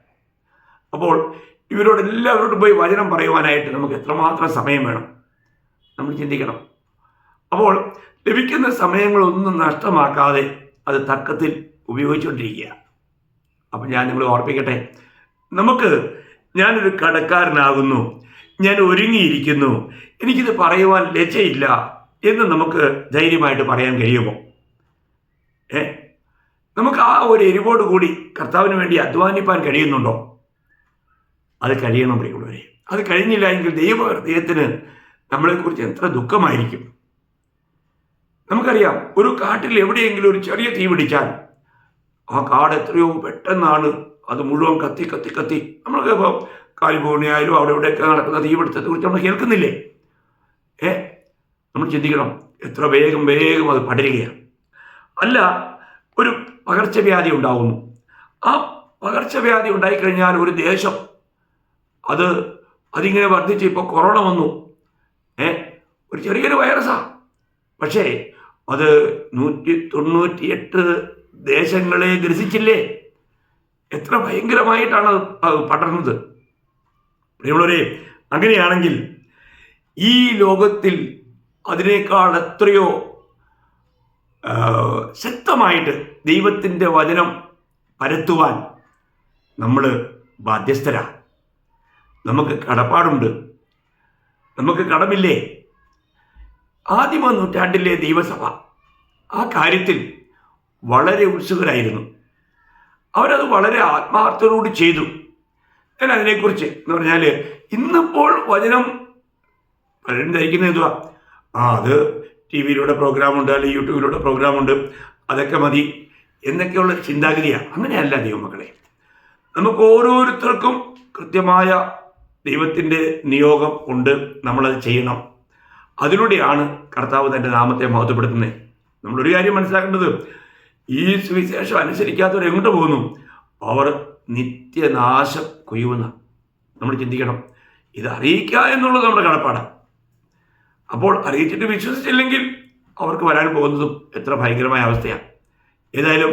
അപ്പോൾ ഇവരോടെല്ലാവരോടും പോയി വചനം പറയുവാനായിട്ട് നമുക്ക് എത്രമാത്രം സമയം വേണം നമ്മൾ ചിന്തിക്കണം. അപ്പോൾ ലഭിക്കുന്ന സമയങ്ങളൊന്നും നഷ്ടമാക്കാതെ അത് തക്കത്തിൽ ഉപയോഗിച്ചുകൊണ്ടിരിക്കുക. അപ്പം ഞാൻ നിങ്ങളെ ഓർപ്പിക്കട്ടെ, ഞാനൊരു കടക്കാരനാകുന്നു, ഞാൻ ഒരുങ്ങിയിരിക്കുന്നു, എനിക്കിത് പറയുവാൻ ലജ്ജയില്ല എന്ന് നമുക്ക് ധൈര്യമായിട്ട് പറയാൻ കഴിയുമോ? നമുക്ക് ആ ഒരു എരിവോട് കൂടി കർത്താവിന് വേണ്ടി അധ്വാനിപ്പാൻ കഴിയുന്നുണ്ടോ? അത് കഴിയണം പ്രിയമുള്ളവരെ. അത് കഴിഞ്ഞില്ല എങ്കിൽ ദൈവഹൃദയത്തിന് നമ്മളെക്കുറിച്ച് എത്ര ദുഃഖമായിരിക്കും. നമുക്കറിയാം, ഒരു കാട്ടിൽ എവിടെയെങ്കിലും ഒരു ചെറിയ തീ പിടിച്ചാൽ ആ കാട് എത്രയോ പെട്ടെന്നാണ് അത് മുഴുവൻ കത്തി കത്തി കത്തി. നമ്മൾക്ക് ഇപ്പോൾ കാലിഫോർണിയയിലും അവിടെ ഇവിടെയൊക്കെ നടക്കുന്ന തീപിടുത്തത്തെ കുറിച്ച് നമ്മൾ കേൾക്കുന്നില്ലേ? നമ്മൾ ചിന്തിക്കണം, എത്ര വേഗം അത് പടരുകയാണ്. അല്ല, ഒരു പകർച്ചവ്യാധി ഉണ്ടാകുന്നു. ആ പകർച്ചവ്യാധി ഉണ്ടായിക്കഴിഞ്ഞാൽ ഒരു ദേശം അതിങ്ങനെ വർദ്ധിച്ച് ഇപ്പോൾ കൊറോണ വന്നു. ഒരു ചെറിയൊരു വൈറസാണ്, പക്ഷേ അത് 198 ദേശങ്ങളെ ഗ്രസിച്ചില്ലേ? എത്ര ഭയങ്കരമായിട്ടാണ് അത് പടർന്നത്. പ്രിയമുള്ളവരെ, അങ്ങനെയാണെങ്കിൽ ഈ ലോകത്തിൽ അതിനേക്കാൾ എത്രയോ ശക്തമായിട്ട് ദൈവത്തിൻ്റെ വചനം പരത്തുവാൻ നമ്മൾ ബാധ്യസ്ഥരാണ്. നമുക്ക് കടപ്പാടുണ്ട്, നമുക്ക് കടമില്ലേ? ആദിമ നൂറ്റാണ്ടിലെ ദൈവസഭ ആ കാര്യത്തിൽ വളരെ ഉത്സുകരായിരുന്നു. അവരത് വളരെ ആത്മാർത്ഥതയോട് ചെയ്തു. ഞാൻ അതിനെക്കുറിച്ച് എന്ന് പറഞ്ഞാൽ, ഇന്നിപ്പോൾ വചനം പലരും ധരിക്കുന്ന എന്തുവാ, അത് ടി വിയിലൂടെ പ്രോഗ്രാമുണ്ട്, അല്ലെങ്കിൽ യൂട്യൂബിലൂടെ പ്രോഗ്രാമുണ്ട്, അതൊക്കെ മതി എന്നൊക്കെയുള്ള ചിന്താഗതിയാണ്. അങ്ങനെയല്ല ദൈവമക്കളെ. നമുക്ക് ഓരോരുത്തർക്കും കൃത്യമായ ദൈവത്തിൻ്റെ നിയോഗം ഉണ്ട്, നമ്മളത് ചെയ്യണം. അതിലൂടെയാണ് കർത്താവ് തൻ്റെ നാമത്തെ മഹത്വപ്പെടുത്തുന്നത്. നമ്മളൊരു കാര്യം മനസ്സിലാക്കേണ്ടത്, ഈ സുവിശേഷം അനുസരിക്കാത്തവർ എങ്ങോട്ട് പോകുന്നു? അവർ നിത്യനാശം കൊയ്യുമെന്ന് നമ്മൾ ചിന്തിക്കണം. ഇത് അറിയിക്കുക എന്നുള്ളത് നമ്മുടെ കടപ്പാടാണ്. അപ്പോൾ അറിയിച്ചിട്ട് വിശ്വസിച്ചില്ലെങ്കിൽ അവർക്ക് വരാൻ പോകുന്നതും എത്ര ഭയങ്കരമായ അവസ്ഥയാണ്. ഏതായാലും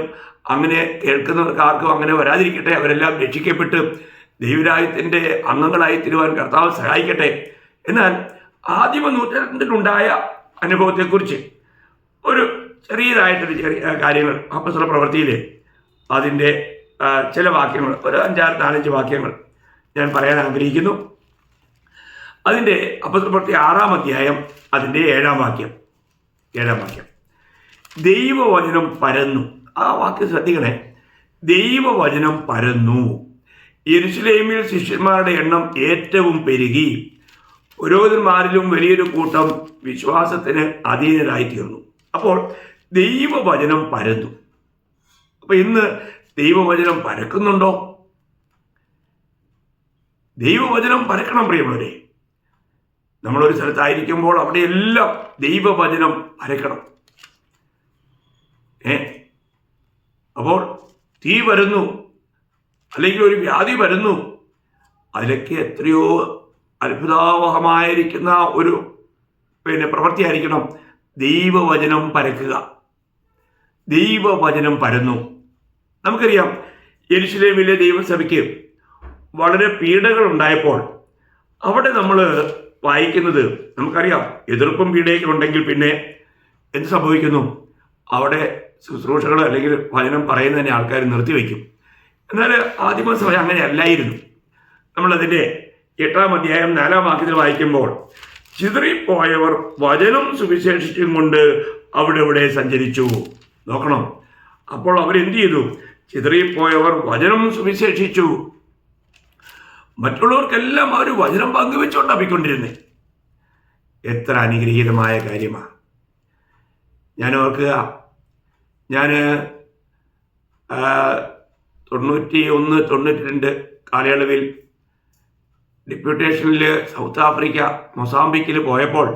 അങ്ങനെ കേൾക്കുന്നവർക്ക് ആർക്കും അങ്ങനെ വരാതിരിക്കട്ടെ. അവരെല്ലാം രക്ഷിക്കപ്പെട്ട് ദൈവരാജ്യത്തിൻ്റെ അംഗങ്ങളായി തീരുവാൻ കർത്താവ് സഹായിക്കട്ടെ. എന്നാൽ ആദിമ നൂറ്റാണ്ടിലുണ്ടായ അനുഭവത്തെക്കുറിച്ച് ഒരു ചെറിയ കാര്യങ്ങൾ അപ്പോസ്തല പ്രവൃത്തിയിൽ അതിൻ്റെ ചില വാക്യങ്ങൾ, ഒരു 4-5 വാക്യങ്ങൾ ഞാൻ പറയാൻ ആഗ്രഹിക്കുന്നു. അതിൻ്റെ അപ്പോസ്തല പ്രവൃത്തി 6-ാം അധ്യായം അതിൻ്റെ 7-ാം വാക്യം. ദൈവവചനം പരന്നു. ആ വാക്യം ശ്രദ്ധിക്കണേ. ദൈവവചനം പരന്നു. യെരുശലേമിൽ ശിഷ്യന്മാരുടെ എണ്ണം ഏറ്റവും പെരുകി. പുരോഹിതന്മാരിലും വലിയൊരു കൂട്ടം വിശ്വാസത്തിന് അധീനരായി തീർന്നു. അപ്പോൾ ദൈവവചനം പരന്നു. അപ്പൊ ഇന്ന് ദൈവവചനം പരക്കുന്നുണ്ടോ? ദൈവവചനം പരക്കണം പ്രിയമുള്ളവരെ. നമ്മളൊരു സ്ഥലത്തായിരിക്കുമ്പോൾ അവിടെയെല്ലാം ദൈവവചനം പരക്കണം. അപ്പോൾ തീ വരുന്നു, അല്ലെങ്കിൽ ഒരു വ്യാധി വരുന്നു, അതിലൊക്കെ എത്രയോ അത്ഭുതാവഹമായിരിക്കുന്ന ഒരു പ്രവൃത്തിയായിരിക്കണം ദൈവവചനം പരക്കുക. ദൈവവചനം പരന്നു. നമുക്കറിയാം, യെരുശലേമിലെ ദൈവസഭയ്ക്ക് വളരെ പീഡകൾ ഉണ്ടായപ്പോൾ അവിടെ നമ്മൾ വായിക്കുന്നത് നമുക്കറിയാം. എതിർപ്പും പീഡയൊക്കെ ഉണ്ടെങ്കിൽ പിന്നെ എന്ത് സംഭവിക്കുന്നു? അവിടെ ശുശ്രൂഷകൾ അല്ലെങ്കിൽ വചനം പറയുന്നതിനെ ആൾക്കാർ നിർത്തിവെക്കും. എന്നാൽ ആദിമസഭ അങ്ങനെ അല്ലായിരുന്നു. നമ്മളതിൻ്റെ 8-ാം അധ്യായം 4-ാം വാക്യത്തിൽ വായിക്കുമ്പോൾ ചിതറിപ്പോയവർ വചനം സുവിശേഷിച്ചും കൊണ്ട് അവിടെ സഞ്ചരിച്ചു. നോക്കണം. അപ്പോൾ അവരെന്ത് ചെയ്തു? ചിതറിപ്പോയവർ വചനം സുവിശേഷിച്ചു. മറ്റുള്ളവർക്കെല്ലാം അവർ വചനം പങ്കുവെച്ചുകൊണ്ട് അപ്പിക്കൊണ്ടിരുന്നേ. എത്ര അനുഗ്രഹീതമായ കാര്യമാണ്. ഞാൻ ഓർക്കുക, ഞാൻ 91-92 കാലയളവിൽ ഡെപ്യൂട്ടേഷനിൽ സൗത്ത് ആഫ്രിക്ക, മൊസാംബിക്കിൽ പോയപ്പോൾ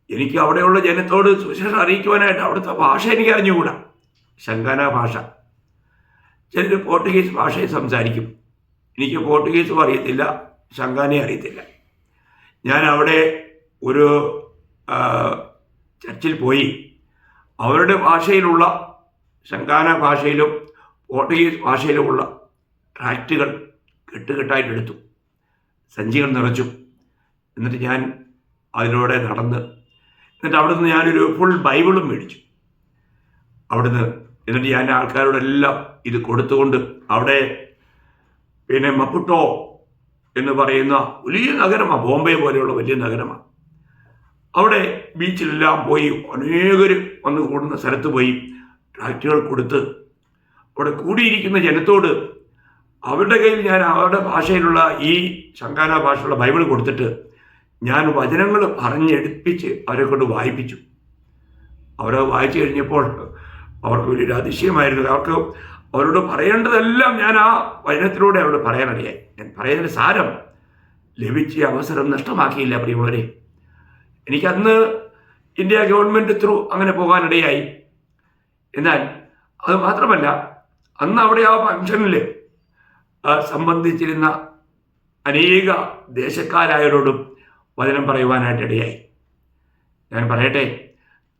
എനിക്ക് അവിടെയുള്ള ജനത്തോട് സുവിശേഷം അറിയിക്കുവാനായിട്ട് അവിടുത്തെ ഭാഷ എനിക്ക് അറിഞ്ഞുകൂടാ. ശങ്കാന ഭാഷ. ചിലർ പോർട്ടുഗീസ് ഭാഷയിൽ സംസാരിക്കും. എനിക്ക് പോർട്ടുഗീസും അറിയത്തില്ല, ശങ്കാനയും അറിയത്തില്ല. ഞാൻ അവിടെ ഒരു ചർച്ചിൽ പോയി അവരുടെ ഭാഷയിലുള്ള ശങ്കാന ഭാഷയിലും പോർട്ടുഗീസ് ഭാഷയിലുമുള്ള ട്രാക്റ്റുകൾ കെട്ടുകെട്ടായിട്ടെടുത്തു, സഞ്ചികൾ നിറച്ചു. എന്നിട്ട് ഞാൻ അതിലൂടെ നടന്ന്, എന്നിട്ട് അവിടുന്ന് ഞാനൊരു ഫുൾ ബൈബിളും മേടിച്ചു അവിടുന്ന്. എന്നിട്ട് ഞാൻ ആൾക്കാരോടെല്ലാം ഇത് കൊടുത്തുകൊണ്ട് അവിടെ മപ്പുട്ടോ എന്ന് പറയുന്ന വലിയ നഗരമാണ്, ബോംബെ പോലെയുള്ള വലിയ നഗരമാണ്. അവിടെ ബീച്ചിലെല്ലാം പോയി അനേകർ വന്ന് കൂടുന്ന സ്ഥലത്ത് പോയി ട്രാക്റ്റുകൾ കൊടുത്ത് അവിടെ കൂടിയിരിക്കുന്ന ജനത്തോട് അവരുടെ കയ്യിൽ ഞാൻ അവരുടെ ഭാഷയിലുള്ള ഈ ശങ്കാന ഭാഷയുള്ള ബൈബിൾ കൊടുത്തിട്ട് ഞാൻ വചനങ്ങൾ പറഞ്ഞെടുപ്പിച്ച് അവരെ കൊണ്ട് വായിപ്പിച്ചു. അവരെ വായിച്ചു കഴിഞ്ഞപ്പോൾ അവർക്ക് വലിയൊരു അതിശയമായിരുന്നു. അവരോട് പറയേണ്ടതെല്ലാം ഞാൻ ആ വചനത്തിലൂടെ അവരോട് പറയാനിടയായി. ഞാൻ പറയുന്നതിന് സാരം ലഭിച്ച അവസരം നഷ്ടമാക്കിയില്ല പ്രിയമുള്ളവരെ. എനിക്കന്ന് ഇന്ത്യ ഗവൺമെൻറ് ത്രൂ അങ്ങനെ പോകാനിടയായി. എന്നാൽ അത് മാത്രമല്ല, അന്ന് അവിടെ ആ ഫംഗ്ഷനിൽ സംബന്ധിച്ചിരുന്ന അനേക ദേശക്കാരായവരോടും വചനം പറയുവാനായിട്ടിടയായി. ഞാൻ പറയട്ടെ,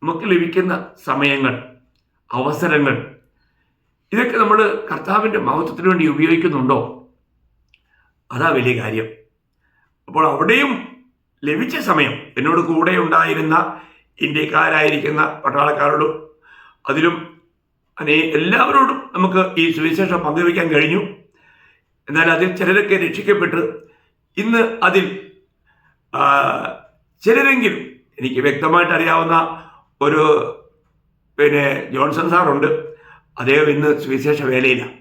നമുക്ക് ലഭിക്കുന്ന സമയങ്ങൾ, അവസരങ്ങൾ, ഇതൊക്കെ നമ്മൾ കർത്താവിൻ്റെ മഹത്വത്തിന് വേണ്ടി ഉപയോഗിക്കുന്നുണ്ടോ? അതാ വലിയ കാര്യം. അപ്പോൾ അവിടെയും ലഭിച്ച സമയം എന്നോട് കൂടെ ഉണ്ടായിരുന്ന ഇന്ത്യക്കാരായിരിക്കുന്ന പട്ടാളക്കാരോടും അതിലും എല്ലാവരോടും നമുക്ക് ഈ സുവിശേഷം പങ്കുവയ്ക്കാൻ കഴിഞ്ഞു. എന്നാൽ അതിൽ ചിലരൊക്കെ രക്ഷിക്കപ്പെട്ട് ഇന്ന് അതിൽ ചിലരെങ്കിലും എനിക്ക് വ്യക്തമായിട്ട് അറിയാവുന്ന ഒരു ജോൺസൺ സാറുണ്ട്. അദ്ദേഹം ഇന്ന് സുവിശേഷ വേലയിലാണ്.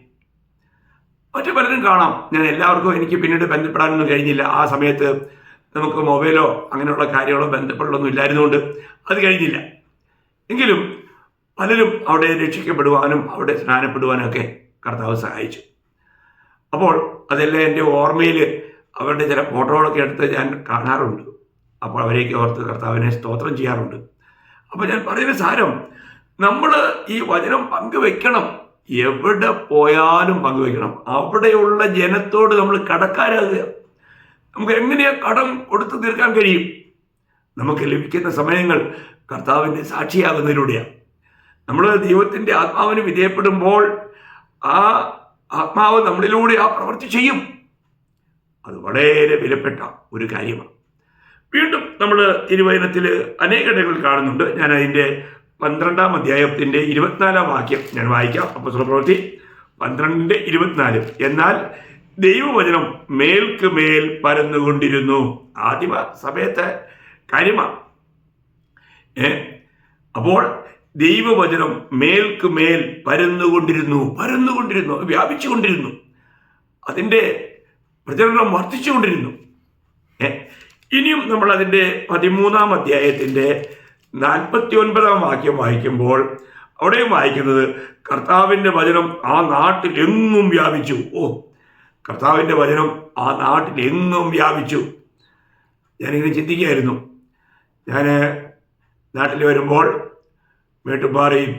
മറ്റു പലരും കാണാം. ഞാൻ എല്ലാവർക്കും എനിക്ക് പിന്നീട് ബന്ധപ്പെടാനൊന്നും കഴിഞ്ഞില്ല. ആ സമയത്ത് നമുക്ക് മൊബൈലോ അങ്ങനെയുള്ള കാര്യങ്ങളോ ബന്ധപ്പെടലൊന്നും ഇല്ലായിരുന്നുകൊണ്ട് അത് കഴിഞ്ഞില്ല. എങ്കിലും പലരും അവിടെ രക്ഷിക്കപ്പെടുവാനും അവിടെ സ്നാനപ്പെടുവാനും ഒക്കെ കർത്താവ് സഹായിച്ചു. അപ്പോൾ അതെല്ലാം എൻ്റെ ഓർമ്മയിൽ അവരുടെ ചില ഫോട്ടോകളൊക്കെ എടുത്ത് ഞാൻ കാണാറുണ്ട്. അപ്പോൾ അവരെയൊക്കെ ഓർത്ത് കർത്താവിനെ സ്തോത്രം ചെയ്യാറുണ്ട്. അപ്പോൾ ഞാൻ പറയുന്ന സാരം, നമ്മൾ ഈ വചനം പങ്കുവെക്കണം. എവിടെ പോയാലും പങ്കുവെക്കണം. അവിടെയുള്ള ജനത്തോട് നമ്മൾ കടക്കാരാകുക. നമുക്ക് എങ്ങനെയാ കടം കൊടുത്തു തീർക്കാൻ കഴിയും? നമുക്ക് ലഭിക്കുന്ന സമയങ്ങൾ കർത്താവിൻ്റെ സാക്ഷിയാകുന്നതിലൂടെയാണ്. നമ്മൾ ദൈവത്തിൻ്റെ ആത്മാവിന് വിധേയപ്പെടുമ്പോൾ ആ ആത്മാവ് നമ്മളിലൂടെ ആ പ്രവൃത്തി ചെയ്യും. അത് വളരെ വിലപ്പെട്ട ഒരു കാര്യമാണ്. വീണ്ടും നമ്മൾ തിരുവചനത്തിൽ അനേകടകൾ കാണുന്നുണ്ട്. ഞാൻ അതിൻ്റെ 12-ാം അധ്യായത്തിൻ്റെ 24-ാം വാക്യം ഞാൻ വായിക്കാം. അപ്പോസ്തല പ്രവൃത്തി 12:24. എന്നാൽ ദൈവവചനം മേൽക്ക് മേൽ പരന്നുകൊണ്ടിരുന്നു. ആദിമ സമയത്തെ കാര്യമാണ്. അപ്പോൾ ദൈവവചനം മേൽക്ക് മേൽ പരന്നുകൊണ്ടിരുന്നു, വ്യാപിച്ചുകൊണ്ടിരുന്നു. അതിൻ്റെ പ്രചരണം വർദ്ധിച്ചുകൊണ്ടിരുന്നു. ഇനിയും നമ്മൾ അതിൻ്റെ 13-ാം അധ്യായത്തിൻ്റെ 49-ാം വാക്യം വായിക്കുമ്പോൾ അവിടെയും വായിക്കുന്നത് കർത്താവിൻ്റെ വചനം ആ നാട്ടിലെങ്ങും വ്യാപിച്ചു. കർത്താവിൻ്റെ വചനം ആ നാട്ടിലെങ്ങും വ്യാപിച്ചു. ഞാനിങ്ങനെ ചിന്തിക്കുകയായിരുന്നു. ഞാൻ നാട്ടിൽ വരുമ്പോൾ മേട്ടുപ്പാറയും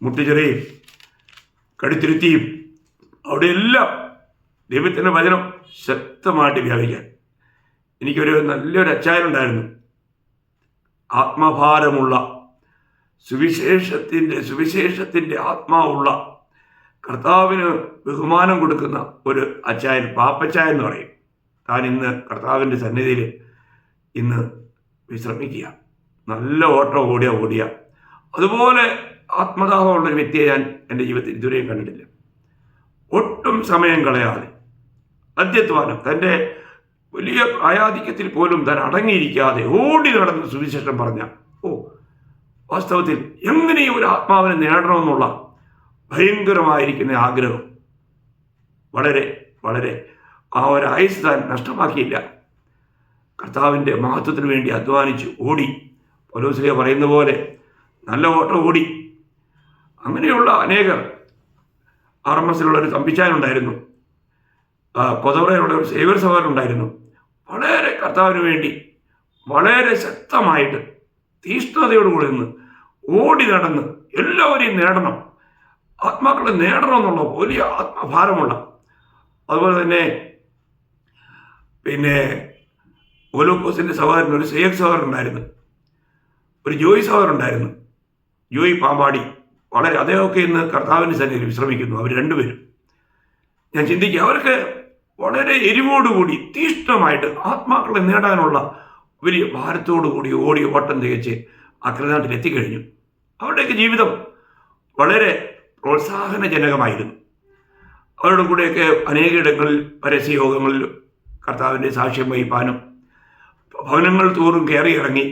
മുട്ടുചിറയും കടുത്തിരുത്തിയും അവിടെയെല്ലാം ദൈവത്തിൻ്റെ വചനം ശക്തമായിട്ട് വ്യാപിക്കാൻ എനിക്കൊരു നല്ലൊരു അച്ചായനുണ്ടായിരുന്നു. ആത്മഭാരമുള്ള സുവിശേഷത്തിൻ്റെ ആത്മാവുള്ള കർത്താവിന് ബഹുമാനം കൊടുക്കുന്ന ഒരു അച്ചായൻ, പാപ്പച്ചായൻ എന്ന് പറയും. താൻ ഇന്ന് കർത്താവിൻ്റെ സന്നിധിയിൽ ഇന്ന് വിശ്രമിക്കുക. നല്ല ഓട്ടം ഓടിയ അതുപോലെ ആത്മദാഹമുള്ളൊരു വ്യക്തിയെ ഞാൻ എൻ്റെ ജീവിതത്തിൽ ഇതുവരെയും കണ്ടിട്ടില്ല. ഒട്ടും സമയം കളയാതെ അധ്യത്വാനം, തൻ്റെ വലിയ പ്രായാധിക്യത്തിൽ പോലും താൻ അടങ്ങിയിരിക്കാതെ ഓടി നടന്ന് സുവിശേഷം പറഞ്ഞ വാസ്തവത്തിൽ എങ്ങനെയും ഒരു ആത്മാവിനെ നേടണമെന്നുള്ള ഭയങ്കരമായിരിക്കുന്ന ആഗ്രഹം വളരെ വളരെ ആ ഒരു ആയുസ് താൻ നഷ്ടമാക്കിയില്ല. കർത്താവിൻ്റെ മഹത്വത്തിന് വേണ്ടി അധ്വാനിച്ചു ഓടി. പൗലോസ് പറയുന്ന പോലെ നല്ല ഓട്ടം ഓടി. അങ്ങനെയുള്ള അനേകർ RMSലുള്ളൊരു തമ്പിച്ചാനുണ്ടായിരുന്നു, കൊതവറയിലുള്ള ഒരു സേവ്യർ സഹോദരനുണ്ടായിരുന്നു. വളരെ കർത്താവിന് വേണ്ടി വളരെ ശക്തമായിട്ട് തീഷ്ണതയോടുകൂടി നിന്ന് ഓടി നടന്ന് എല്ലാവരെയും നേടണം, ആത്മാക്കളെ നേടണം എന്നുള്ള വലിയ ആത്മഭാരമുള്ള. അതുപോലെ തന്നെ ഓലോക്കോസിൻ്റെ സഹോദരൻ, ഒരു സേവ്യർ സഹോദരൻ ഉണ്ടായിരുന്നു, ഒരു ജോയി സഹോദരൻ ഉണ്ടായിരുന്നു, ജോയി പാമ്പാടി. വളരെ അദ്ദേഹമൊക്കെ ഇന്ന് കർത്താവിൻ്റെ സന്നിധിയിൽ വിശ്രമിക്കുന്നു. അവർ രണ്ടുപേരും ഞാൻ ചിന്തിക്കുക, അവർക്ക് വളരെ എരിവോടുകൂടി തീഷ്ണമായിട്ട് ആത്മാക്കളെ നേടാനുള്ള വലിയ ഭാരത്തോടുകൂടി ഓടി ഓട്ടം തികച്ച് അക്രനാട്ടിൽ എത്തിക്കഴിഞ്ഞു. അവരുടെയൊക്കെ ജീവിതം വളരെ പ്രോത്സാഹനജനകമായിരുന്നു. അവരുടെ കൂടെയൊക്കെ അനേകയിടങ്ങളിൽ പരസ്യയോഗങ്ങളിൽ കർത്താവിൻ്റെ സാക്ഷ്യം വഹിപ്പാനും ഭവനങ്ങൾ തോറും കയറി ഇറങ്ങി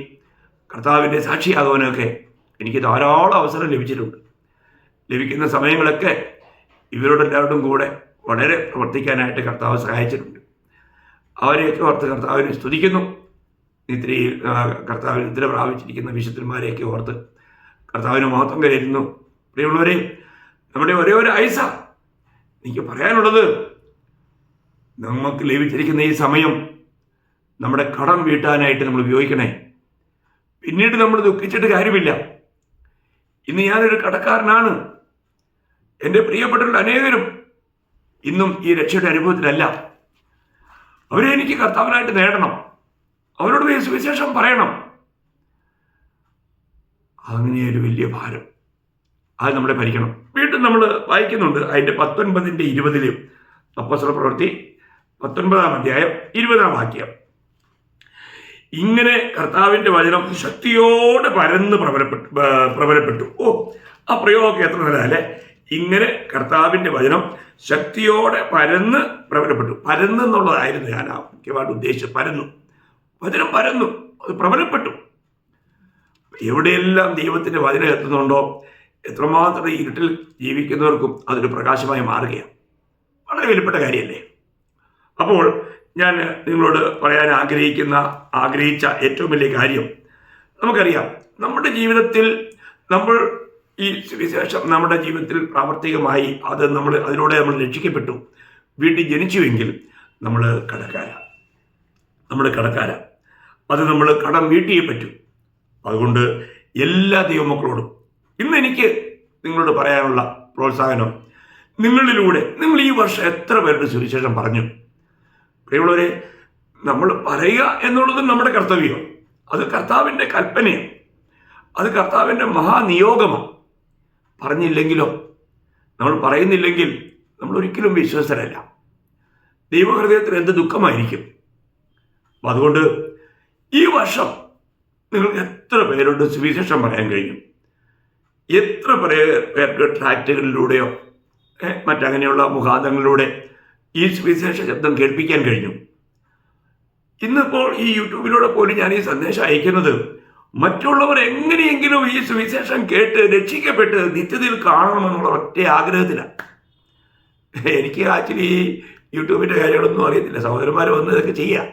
കർത്താവിൻ്റെ സാക്ഷിയാകുവാനൊക്കെ എനിക്ക് ധാരാളം അവസരം ലഭിച്ചിട്ടുണ്ട്. ലഭിക്കുന്ന സമയങ്ങളൊക്കെ ഇവരോടെല്ലാവരുടെയും കൂടെ വളരെ പ്രവർത്തിക്കാനായിട്ട് കർത്താവ് സഹായിച്ചിട്ടുണ്ട്. അവരെയൊക്കെ ഓർത്ത് കർത്താവിനെ സ്തുതിക്കുന്നു. കർത്താവിന് നിദ്ര പ്രാപിച്ചിരിക്കുന്ന വിശുദ്ധന്മാരെയൊക്കെ ഓർത്ത് കർത്താവിന് മഹത്വം കരുതുന്നു. പ്രിയമുള്ളവരെ, നമ്മുടെ ഒരേ ഒരു ആയുസ എനിക്ക് പറയാനുള്ളത്, നമുക്ക് ലഭിച്ചിരിക്കുന്ന ഈ സമയം നമ്മുടെ കടം വീട്ടാനായിട്ട് നമ്മൾ ഉപയോഗിക്കണേ. പിന്നീട് നമ്മൾ ദുഃഖിച്ചിട്ട് കാര്യമില്ല. ഇന്ന് ഞാനൊരു കടക്കാരനാണ്. എൻ്റെ പ്രിയപ്പെട്ടവരുടെ അനേകരും ഇന്നും ഈ രക്ഷയുടെ അനുഭവത്തിലല്ല. അവരെ എനിക്ക് കർത്താവിനായിട്ട് നേടണം, അവരോട് ഈ സുവിശേഷം പറയണം. അങ്ങനെയൊരു വലിയ ഭാരം അത് നമ്മളെ ഭരിക്കണം. വീണ്ടും നമ്മൾ വായിക്കുന്നുണ്ട് അതിൻ്റെ 19-20 അപ്പോസ്തല പ്രവൃത്തി 19-ാം അധ്യായം 20-ാം വാക്യം. ഇങ്ങനെ കർത്താവിൻ്റെ വചനം ശക്തിയോടെ പരന്ന് പ്രബലപ്പെട്ടു. ആ പ്രയോഗമൊക്കെ എത്ര നല്ലതല്ലേ. ഇങ്ങനെ കർത്താവിൻ്റെ വചനം ശക്തിയോടെ പരന്ന് പ്രബലപ്പെട്ടു. പരന്നെന്നുള്ളതായിരുന്നു ഞാൻ മുഖ്യമായിട്ട് ഉദ്ദേശിച്ചത്. വചനം പരന്നു, അത് പ്രബലപ്പെട്ടു. എവിടെയെല്ലാം ദൈവത്തിൻ്റെ വചനം എത്തുന്നുണ്ടോ എത്രമാത്രം ഇരുട്ടിൽ ജീവിക്കുന്നവർക്കും അതൊരു പ്രകാശമായി മാറുകയാണ്. വളരെ വിലപ്പെട്ട കാര്യമല്ലേ. അപ്പോൾ ഞാൻ നിങ്ങളോട് പറയാൻ ആഗ്രഹിച്ച ഏറ്റവും വലിയ കാര്യം, നമുക്കറിയാം നമ്മുടെ ജീവിതത്തിൽ നമ്മൾ ഈ സുവിശേഷം നമ്മുടെ ജീവിതത്തിൽ പ്രാവർത്തികമായി അതിലൂടെ നമ്മൾ രക്ഷിക്കപ്പെട്ടു, വീട്ടിൽ ജനിച്ചുവെങ്കിൽ നമ്മൾ കടക്കാരാണ്. അത് നമ്മൾ കടം വീട്ടിയേ പറ്റൂ. അതുകൊണ്ട് എല്ലാ ദൈവമക്കളോടും ഇന്ന് എനിക്ക് നിങ്ങളോട് പറയാനുള്ള പ്രോത്സാഹനം, നിങ്ങൾ ഈ വർഷം എത്ര പേരുടെ സുവിശേഷം പറഞ്ഞു? പ്രിയമുള്ളവരെ, നമ്മൾ പറയുക എന്നുള്ളത് നമ്മുടെ കർത്തവ്യം. അത് കർത്താവിൻ്റെ കൽപ്പനയാണ്, അത് കർത്താവിൻ്റെ മഹാനിയോഗമാണ്. പറഞ്ഞില്ലെങ്കിലോ, നമ്മൾ പറയുന്നില്ലെങ്കിൽ നമ്മൾ ഒരിക്കലും വിശ്വസ്തരല്ല. ദൈവഹൃദയത്തിന് എന്ത് ദുഃഖമായിരിക്കും. അപ്പം അതുകൊണ്ട് ഈ വർഷം നിങ്ങൾക്ക് എത്ര പേരോട് സുവിശേഷം പറയാൻ കഴിഞ്ഞു? എത്ര പേർക്ക് ട്രാക്റ്റുകളിലൂടെയോ മറ്റങ്ങനെയുള്ള മുഖാന്തങ്ങളിലൂടെ ഈ സുവിശേഷ ശബ്ദം കേൾപ്പിക്കാൻ കഴിഞ്ഞു? ഇന്നിപ്പോൾ ഈ യൂട്യൂബിലൂടെ പോലും ഞാൻ ഈ സന്ദേശം അയക്കുന്നത് മറ്റുള്ളവർ എങ്ങനെയെങ്കിലും ഈ സുവിശേഷം കേട്ട് രക്ഷിക്കപ്പെട്ട് നിത്യതയിൽ കാണണമെന്നുള്ള ഒറ്റ ആഗ്രഹത്തിലാണ്. എനിക്ക് ആക്ച്വലി ഈ യൂട്യൂബിൻ്റെ കാര്യങ്ങളൊന്നും അറിയത്തില്ല. സഹോദരന്മാർ വന്ന് ഇതൊക്കെ ചെയ്യാം.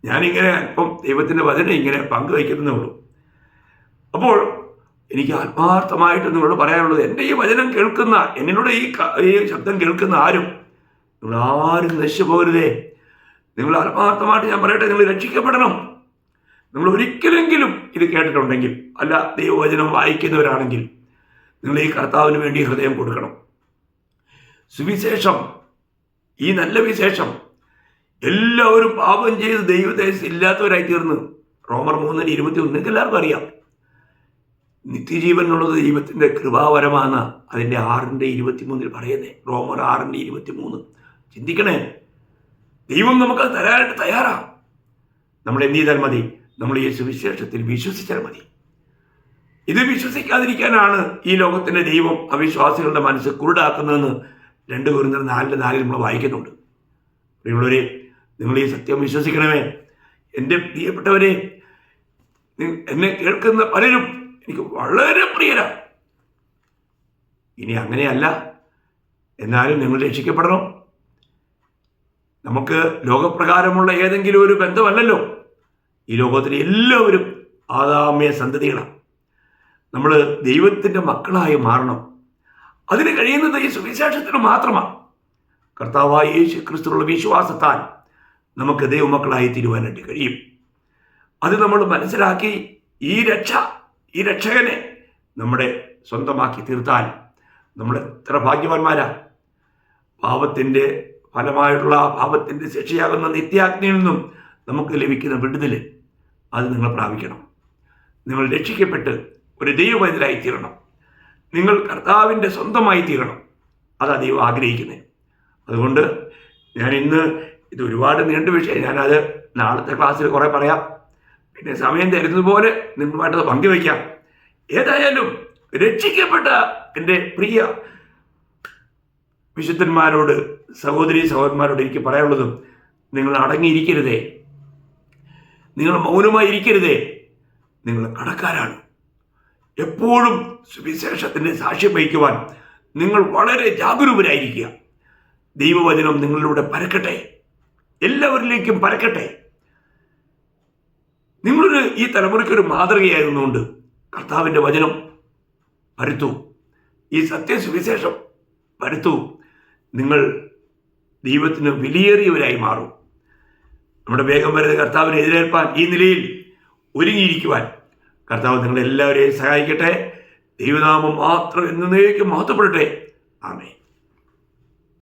ഞാനിങ്ങനെ അല്പം ദൈവത്തിൻ്റെ വചനം ഇങ്ങനെ പങ്കുവയ്ക്കുന്നതേ ഉള്ളൂ. അപ്പോൾ എനിക്ക് ആത്മാർത്ഥമായിട്ട് നിങ്ങളോട് പറയാനുള്ളത്, എൻ്റെ ഈ വചനം കേൾക്കുന്ന, എന്നോട് ഈ ശബ്ദം കേൾക്കുന്ന നിങ്ങളാരും നശിച്ചു പോകരുതേ. നിങ്ങൾ ആത്മാർത്ഥമായിട്ട് ഞാൻ പറയട്ടെ, നിങ്ങൾ രക്ഷിക്കപ്പെടണം. നിങ്ങൾ ഒരിക്കലെങ്കിലും ഇത് കേട്ടിട്ടുണ്ടെങ്കിൽ, അല്ല ദൈവവചനം വായിക്കുന്നവരാണെങ്കിൽ, നിങ്ങൾ ഈ കർത്താവിന് വേണ്ടി ഹൃദയം കൊടുക്കണം. സുവിശേഷം, ഈ നല്ല വിശേഷം, എല്ലാവരും പാപം ചെയ്ത് ദൈവദേശം ഇല്ലാത്തവരായി തീർന്ന്. റോമർ 3:21 നിങ്ങൾക്ക് എല്ലാവർക്കും അറിയാം. നിത്യജീവൻ എന്നുള്ളത് ദൈവത്തിൻ്റെ കൃപാവരമാണ്. അതിൻ്റെ 6:23 പറയുന്നേ. റോമർ 6:23. ചിന്തിക്കണേ, ദൈവം നമുക്കത് തരാനായിട്ട് തയ്യാറാണ്. നമ്മൾ എന്ത് ചെയ്താൽ മതി? നമ്മൾ ഈ സുവിശേഷത്തിൽ വിശ്വസിച്ചാൽ മതി. ഇത് വിശ്വസിക്കാതിരിക്കാനാണ് ഈ ലോകത്തിൻ്റെ ദൈവം അവിശ്വാസികളുടെ മനസ്സ് കുരുടാക്കുന്നതെന്ന് 2 കൊരിന്ത്യർ 4:4 നമ്മൾ വായിക്കുന്നുണ്ട്. പ്രിയമുള്ളവരെ, നിങ്ങൾ ഈ സത്യം വിശ്വസിക്കണമേ. എൻ്റെ പ്രിയപ്പെട്ടവരെ, എന്നെ കേൾക്കുന്ന പലരും എനിക്ക് വളരെ പ്രിയരാണ്. ഇനി അങ്ങനെയല്ല, എന്നാലും നിങ്ങൾ രക്ഷിക്കപ്പെടണം. നമുക്ക് ലോകപ്രകാരമുള്ള ഏതെങ്കിലും ഒരു ബന്ധമല്ലല്ലോ. ഈ ലോകത്തിലെ എല്ലാവരും ആദാമ്യ സന്തതികളാണ്. നമ്മൾ ദൈവത്തിൻ്റെ മക്കളായി മാറണം. അതിന് കഴിയുന്നത് ഈ സുവിശേഷത്തിന് മാത്രമാണ്. കർത്താവായ യേശു ക്രിസ്തുവിലുള്ള വിശ്വാസത്താൽ നമുക്ക് ദൈവമക്കളായി തീരുവാനായിട്ട് കഴിയും. അത് നമ്മൾ മനസ്സിലാക്കി ഈ രക്ഷകനെ നമ്മുടെ സ്വന്തമാക്കി തീർത്താൽ നമ്മൾ എത്ര ഭാഗ്യവാന്മാരാ. പാപത്തിൻ്റെ ഫലമായിട്ടുള്ള പാപത്തിൻ്റെ ശിക്ഷയാകുന്ന നിത്യാഗ്നിയിൽ നിന്നും നമുക്ക് ലഭിക്കുന്ന വിടുതൽ അത് നിങ്ങൾ പ്രാപിക്കണം. നിങ്ങൾ രക്ഷിക്കപ്പെട്ട് ഒരു ദൈവവൈതലായി തീരണം. നിങ്ങൾ കർത്താവിൻ്റെ സ്വന്തമായി തീരണം. അതാ ദൈവം ആഗ്രഹിക്കുന്നത്. അതുകൊണ്ട് ഞാൻ ഇന്ന് ഇത് ഒരുപാട് നീണ്ട വിഷയം, ഞാനത് നാളത്തെ ക്ലാസ്സിൽ കുറേ പറയാം. പിന്നെ സമയം തരുന്നതുപോലെ നിങ്ങളുമായിട്ടത് പങ്കുവയ്ക്കാം. ഏതായാലും രക്ഷിക്കപ്പെട്ട എൻ്റെ പ്രിയ വിശുദ്ധന്മാരോട്, സഹോദരന്മാരോട് എനിക്ക് പറയാനുള്ളതും, നിങ്ങൾ അടങ്ങിയിരിക്കരുതേ, നിങ്ങൾ മൗനമായിരിക്കരുതേ. നിങ്ങൾ കടക്കാരാണ്. എപ്പോഴും സുവിശേഷത്തിൻ്റെ സാക്ഷ്യം വഹിക്കുവാൻ നിങ്ങൾ വളരെ ജാഗരൂകരായിരിക്കുക. ദൈവവചനം നിങ്ങളിലൂടെ പരക്കട്ടെ, എല്ലാവരിലേക്കും പരക്കട്ടെ. ഈ തലമുറയ്ക്കൊരു മാതൃകയായിരുന്നുകൊണ്ട് കർത്താവിൻ്റെ വചനം പരത്തൂ, ഈ സത്യസുവിശേഷം പരത്തൂ. നിങ്ങൾ ദൈവത്തിന് വിലയേറിയവരായി മാറും. നമ്മുടെ വേഗം വരുന്ന കർത്താവിനെ എതിരേൽപ്പാൻ ഈ നിലയിൽ ഒരുങ്ങിയിരിക്കുവാൻ കർത്താവ് നിങ്ങളെല്ലാവരെയും സഹായിക്കട്ടെ. ദൈവനാമം മാത്രം എന്നേക്കും മഹത്വപ്പെടട്ടെ. ആമേൻ.